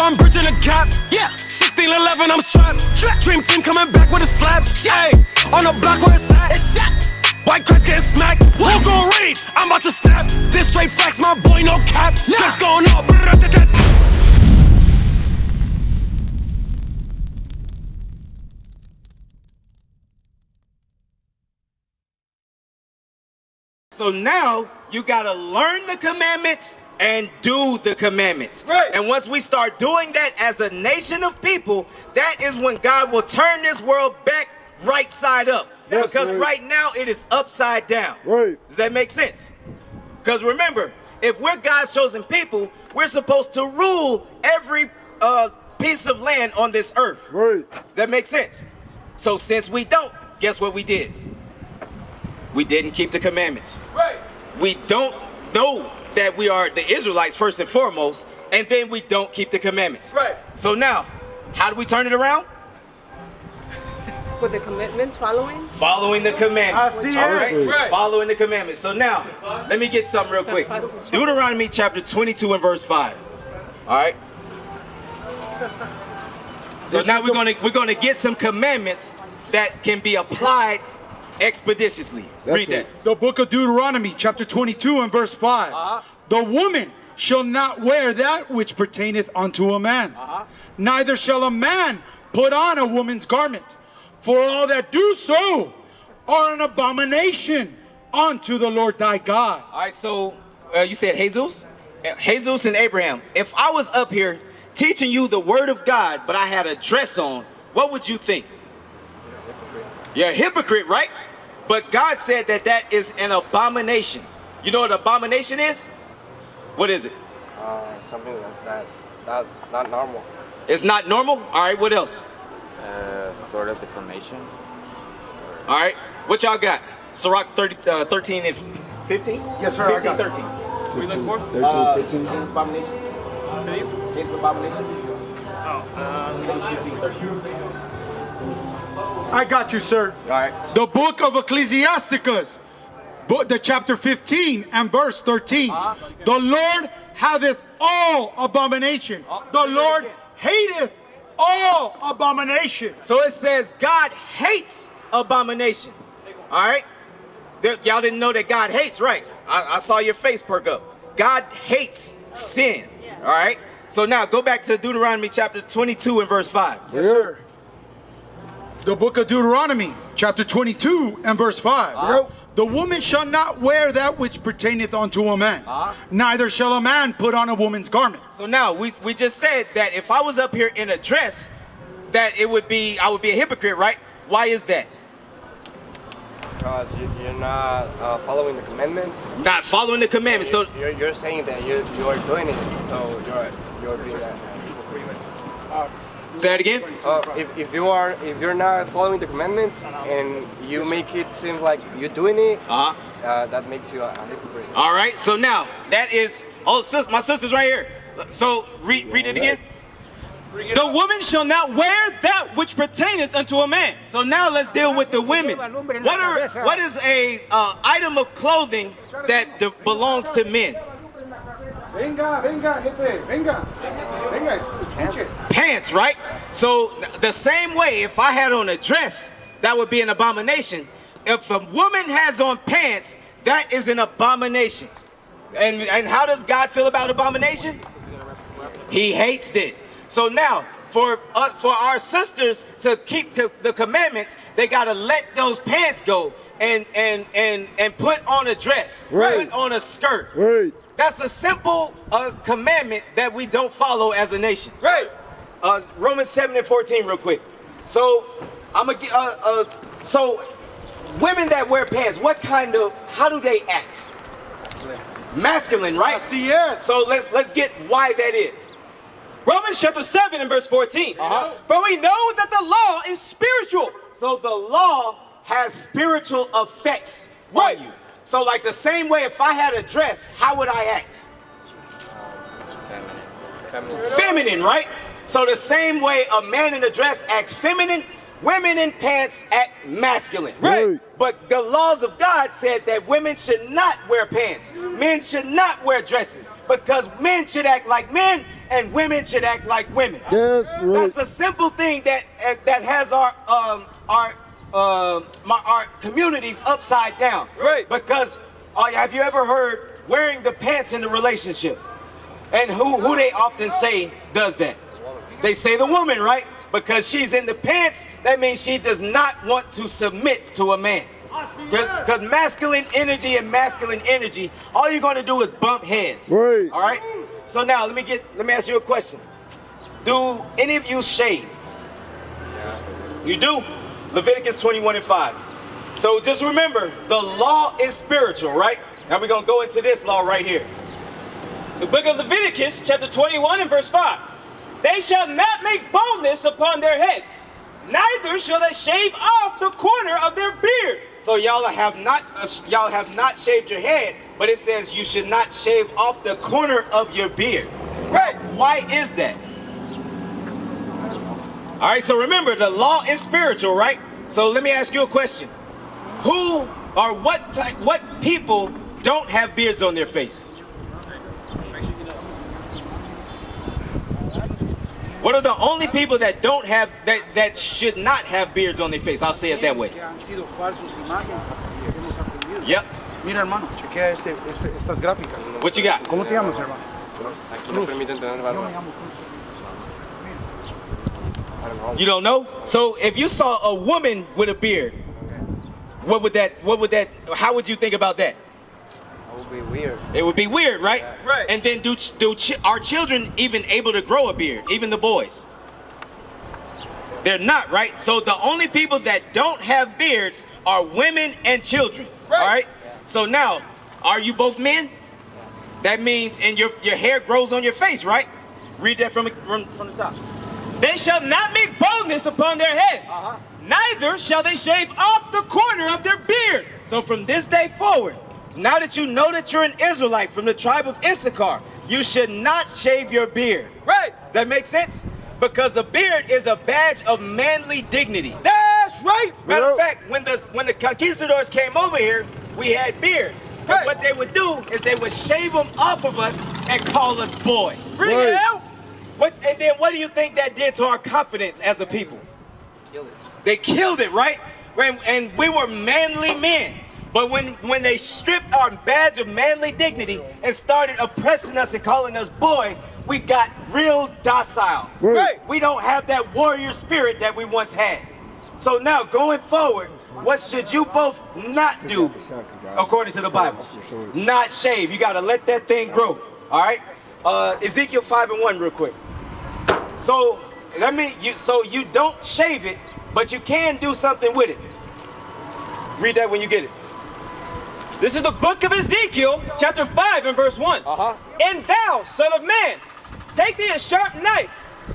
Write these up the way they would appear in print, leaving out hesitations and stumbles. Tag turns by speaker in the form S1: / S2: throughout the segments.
S1: I'm bridging a gap. Yeah. 1611, I'm strapped. Dream team coming back with a slap. Hey, on the block where it's at. White cracks getting smacked. Who gon' read? I'm about to snap. This straight facts, my boy, no cap. Steps going up.
S2: So now you gotta learn the commandments and do the commandments.
S3: Right.
S2: And once we start doing that as a nation of people, that is when God will turn this world back right side up.
S3: Yes,
S2: because right now it is upside down.
S3: Right.
S2: Does that make sense? Because remember, if we're God's chosen people, we're supposed to rule every piece of land on this earth.
S3: Right.
S2: Does that make sense? So since we don't, guess what we did? We didn't keep the commandments.
S3: Right.
S2: We don't know that we are the Israelites first and foremost, and then we don't keep the commandments.
S3: Right.
S2: So now, how do we turn it around?
S4: With the commitments following?
S2: Following the commandments.
S3: I see
S2: All
S3: it. Right.
S2: Following the commandments. So now, let me get something real quick. Deuteronomy chapter 22 and verse 5. All right. So now we're gonna get some commandments that can be applied expeditiously. Read that.
S5: The book of Deuteronomy, chapter 22 and verse 5. The woman shall not wear that which pertaineth unto a man. Neither shall a man put on a woman's garment. For all that do so are an abomination unto the Lord thy God.
S2: All right, so you said Jesus? Jesus and Abraham. If I was up here teaching you the word of God, but I had a dress on, what would you think? You're a hypocrite, right? But God said that that is an abomination. You know what abomination is? What is it?
S6: Something that's not normal.
S2: It's not normal? All right, what else?
S6: Sort of deformation.
S2: All right, what y'all got? Sirach 13 and 15?
S3: Yes, sir.
S2: 15, 13.
S3: What are you looking for?
S5: 13, 15.
S2: Abomination. It's abomination. Oh, 15, 13.
S5: I got you, sir.
S2: All right.
S5: The book of Ecclesiasticus, the chapter 15 and verse 13. The Lord haveth all abomination. The Lord hateth all abomination.
S2: So it says God hates abomination. All right? Y'all didn't know that God hates, right? I saw your face perk up. God hates sin. All right? So now go back to Deuteronomy chapter 22 and verse 5.
S5: Yes, sir. The book of Deuteronomy, chapter 22 and verse 5. The woman shall not wear that which pertaineth unto a man. Neither shall a man put on a woman's garment.
S2: So now we just said that if I was up here in a dress, that I would be a hypocrite, right? Why is that?
S6: Because you're not following the commandments.
S2: Not following the commandments. So
S6: You're saying that you are doing it, so you're being that.
S2: say that again.
S6: If you're not following the commandments and you make it seem like you're doing it, that makes you a hypocrite.
S2: All right. So now that is my sister's right here. So read it again. The woman shall not wear that which pertaineth unto a man. So now let's deal with the women. What is a item of clothing that belongs to men? Pants, right? So the same way, if I had on a dress, that would be an abomination. If a woman has on pants, that is an abomination. And how does God feel about abomination? He hates it. So now, for our sisters to keep the commandments, they gotta let those pants go and put on a dress, put on a skirt.
S3: Right.
S2: That's a simple commandment that we don't follow as a nation.
S3: Right.
S2: Romans 7 and 14 real quick. So I'm gonna get so women that wear pants, how do they act? Masculine, right?
S3: Yes.
S2: So let's get why that is.
S7: Romans chapter 7 and verse 14. For we know that the law is spiritual.
S2: So the law has spiritual effects on you. So like the same way, if I had a dress, how would I act? Feminine, right? So the same way a man in a dress acts feminine, women in pants act masculine.
S3: Right.
S2: But the laws of God said that women should not wear pants. Men should not wear dresses. Because men should act like men and women should act like women.
S3: Yes, right.
S2: That's a simple thing that has our communities upside down.
S7: Right.
S2: Because have you ever heard wearing the pants in the relationship? And who they often say does that? They say the woman, right? Because she's in the pants, that means she does not want to submit to a man. Because masculine energy and masculine energy, all you're going to do is bump heads.
S3: Right.
S2: All right? So now, let me ask you a question. Do any of you shave? You do? Leviticus 21:5. So just remember, the law is spiritual, right? Now we're going to go into this law right here.
S7: The book of Leviticus, chapter 21 and verse 5. They shall not make baldness upon their head, neither shall they shave off the corner of their beard.
S2: So y'all have not shaved your head, but it says you should not shave off the corner of your beard.
S7: Right.
S2: Why is that? All right, so remember, the law is spiritual, right? So let me ask you a question. Who or what people don't have beards on their face? What are the only people that don't have, that should not have beards on their face? I'll say it that way. Yep.
S5: Mira, hermano, chequea estas gráficas.
S2: What you got?
S5: ¿Cómo te llamas, hermano?
S6: Aquí no permiten tener barba.
S2: You don't know? So if you saw a woman with a beard, how would you think about that?
S6: That would be weird.
S2: It would be weird, right?
S7: Right.
S2: And then are children even able to grow a beard, even the boys? They're not, right? So the only people that don't have beards are women and children,
S7: Right.
S2: all right? So now, are you both men? That means, and your hair grows on your face, right? Read that from the top.
S7: They shall not make baldness upon their head, neither shall they shave off the corner of their beard.
S2: So from this day forward, now that you know that you're an Israelite from the tribe of Issachar, you should not shave your beard.
S7: Right.
S2: That makes sense? Because a beard is a badge of manly dignity.
S7: That's right.
S2: Matter of fact, when the conquistadors came over here, we had beards. But
S7: Right.
S2: what they would do is they would shave them off of us and call us boy.
S7: Bring it out.
S2: And then what do you think that did to our confidence as a people?
S6: Kill it.
S2: They killed it, right? And we were manly men. But when they stripped our badge of manly dignity and started oppressing us and calling us boy, we got real docile.
S7: Right.
S2: We don't have that warrior spirit that we once had. So now, going forward, what should you both not do according to the Bible? Not shave. You got to let that thing grow. All right? Ezekiel 5:1 real quick. So that means you don't shave it, but you can do something with it. Read that when you get it.
S7: This is the book of Ezekiel, chapter 5 and verse 1. And thou, son of man, take thee a sharp knife,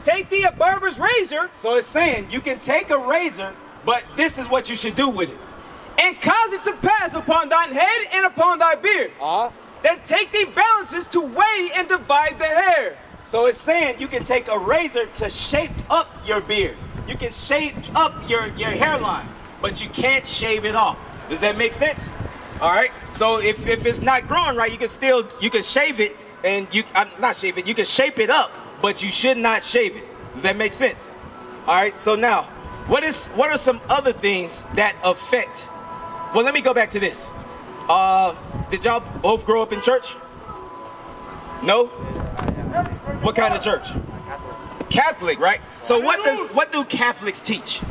S7: take thee a barber's razor,
S2: So it's saying you can take a razor, but this is what you should do with it.
S7: and cause it to pass upon thine head and upon thy beard. Then take thee balances to weigh and divide the hair.
S2: So it's saying you can take a razor to shape up your beard. You can shape up your hairline, but you can't shave it off. Does that make sense? All right. So if it's not growing right, you can shave it and you can shape it up, but you should not shave it. Does that make sense? All right. So now, what are some other things that affect? Well, let me go back to this. Did y'all both grow up in church? No? What kind of church? Catholic, right? So what do Catholics teach?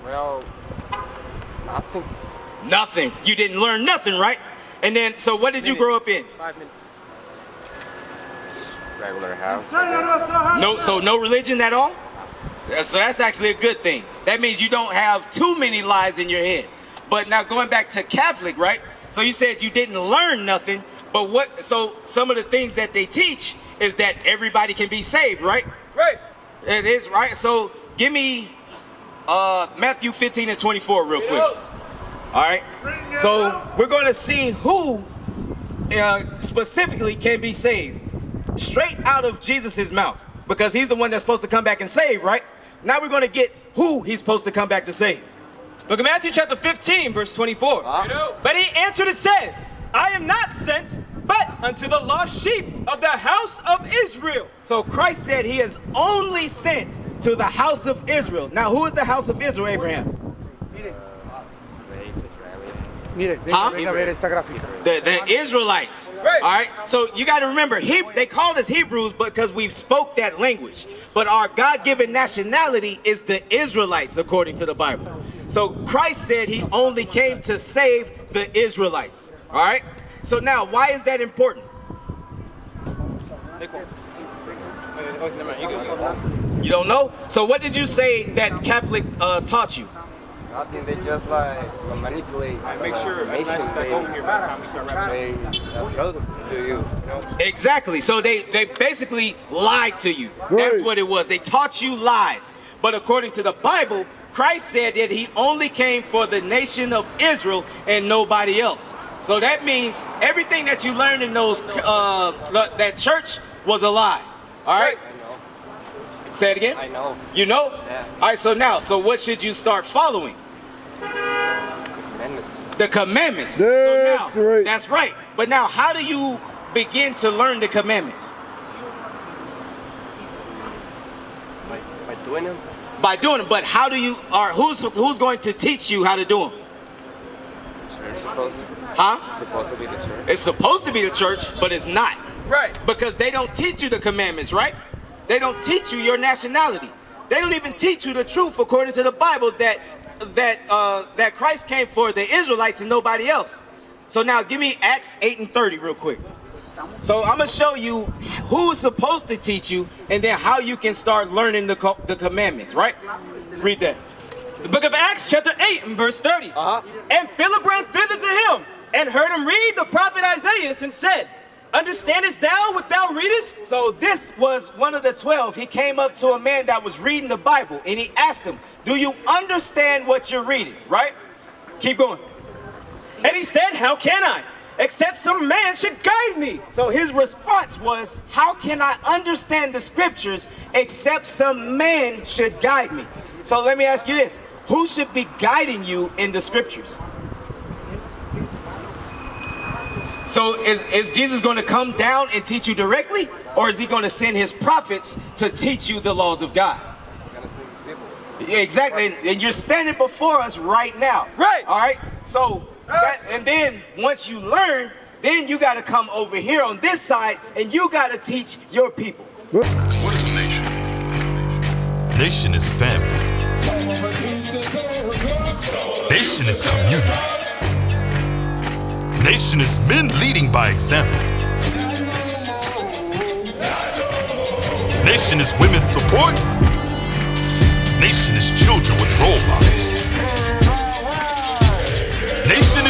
S6: Well, nothing.
S2: Nothing. You didn't learn nothing, right? And then, so what did you grow up in?
S6: 5 minutes. Regular house. I guess.
S2: No, so no religion at all? So that's actually a good thing. That means you don't have too many lies in your head. But now going back to Catholic, right? So you said you didn't learn nothing, but so some of the things that they teach is that everybody can be saved, right?
S7: Right.
S2: It is, right? So give me Matthew 15 and 24 real quick. All right. So we're going to see who specifically can be saved straight out of Jesus's mouth, because he's the one that's supposed to come back and save, right? Now we're going to get who he's supposed to come back to save.
S7: Look at Matthew chapter 15, verse 24. But he answered and said, I am not sent, but unto the lost sheep of the house of Israel.
S2: So Christ said he is only sent to the house of Israel. Now, who is the house of Israel, Abraham? Huh? The Israelites.
S7: Right.
S2: All right. So you got to remember, they called us Hebrews because we spoke that language. But our God-given nationality is the Israelites, according to the Bible. So Christ said he only came to save the Israelites. All right. So now, why is that important? You don't know? So what did you say that Catholic taught you?
S6: Nothing, they just like manipulate.
S7: Make sure
S6: information they show to you, you know?
S2: Exactly. So they basically lied to you. That's what it was. They taught you lies. But according to the Bible, Christ said that he only came for the nation of Israel and nobody else. So that means everything that you learned in those that church was a lie. All right?
S6: I know.
S2: Say it again.
S6: I know.
S2: You know?
S6: Yeah.
S2: All right, so what should you start following?
S6: Commandments.
S2: The commandments.
S3: That's right.
S2: That's right. But now, how do you begin to learn the commandments?
S6: By doing them.
S2: By doing them. But how do you, or who's going to teach you how to do them?
S6: Church supposed to.
S2: Huh?
S6: Supposed to be the church.
S2: It's supposed to be the church, but it's not.
S7: Right.
S2: Because they don't teach you the commandments, right? They don't teach you your nationality. They don't even teach you the truth according to the Bible that Christ came for the Israelites and nobody else. So now give me Acts 8:30 real quick. So I'm going to show you who's supposed to teach you and then how you can start learning the commandments, right? Read that.
S7: The book of Acts, chapter 8, and verse 30. And Philip ran thither to him, and heard him read the prophet Isaiah, and said, Understandest thou what thou readest?
S2: So this was one of the 12. He came up to a man that was reading the Bible, and he asked him, do you understand what you're reading, right? Keep going.
S7: And he said, How can I? Except some man should guide me.
S2: So his response was, how can I understand the scriptures except some man should guide me? So let me ask you this. Who should be guiding you in the scriptures? So is Jesus going to come down and teach you directly? Or is he going to send his prophets to teach you the laws of God?
S6: He's gonna send his people.
S2: Yeah, exactly. And you're standing before us right now.
S7: Right.
S2: All right. So, and then once you learn, then you got to come over here on this side and you got to teach your people.
S4: What is a nation? Nation is family. Nation is community. Nation is men leading by example. Nation is women's support. Nation is children with role models. Nation